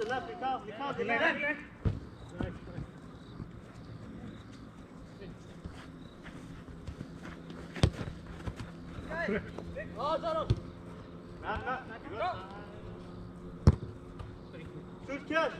left, Mikhail, to the left. Oh, Donald. Matt, go. Shoot, catch.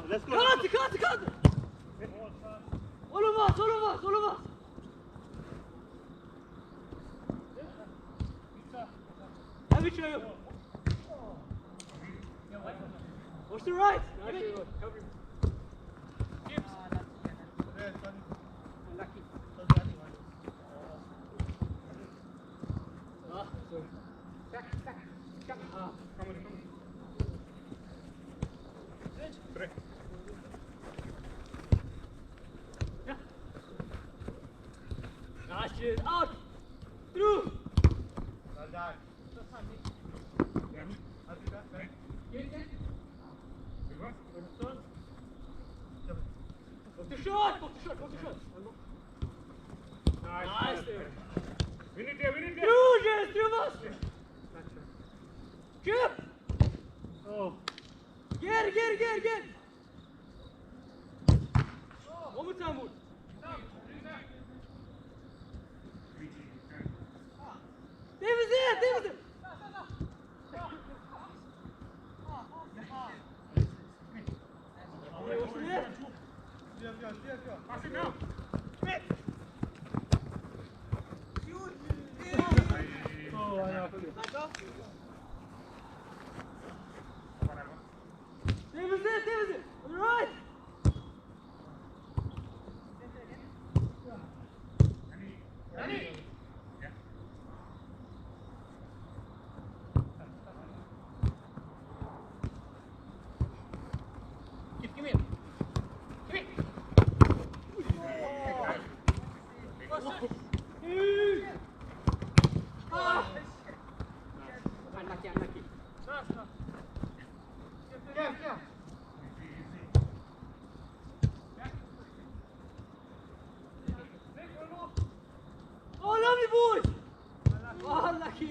Let's go. Cut! All of us. Have it, show. Watch the right. Lucky. Back. Come on. Nice, out! Through! Well done. Go to shot! Nice there. Win it there. Through us! Chip! Oh. Get! One more time, Wood. Davis it! Pass it now. Oh, I know. Davis it! On the right! Ready? Give me. Unlucky. Yeah. Oh, lovely boys! Oh, lucky.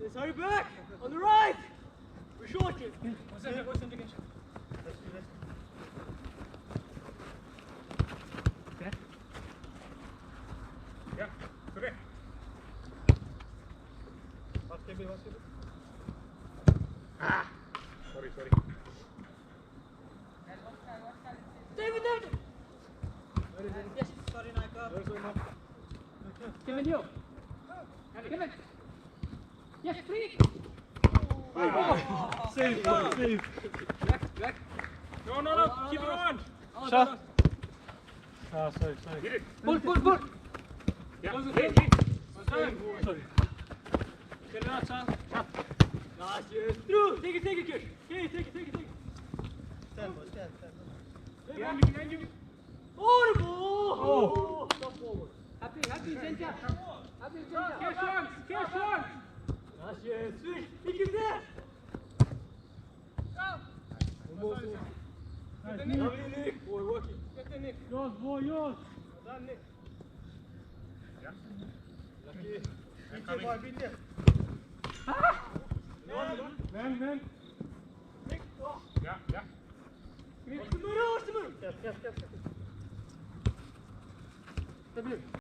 Let's hurry back. On the right. We're short you. What's the indication? Yeah, correct. What's the Ah! Sorry. David! Yes, sorry, Naika. Kevin, you. Kevin. Yes, free. Save. Back. No, keep it on. Shot. Sorry. Hit it. Pull. Yeah, Sorry. Get it out, son. Nice, yes. Through. Take it, Kish. Take it. Stand. Behind you. Oh, the ball. Stop forward. Happy, Zenja. Cash one. Nice, yes. Switch. He gives that. Lovely, Nick. Boy, working. Yours. Well done, Nick. Ja. Lucky. Bitte, boy, bitte. Men. Ja. Åstemur! Yes. Stabiel.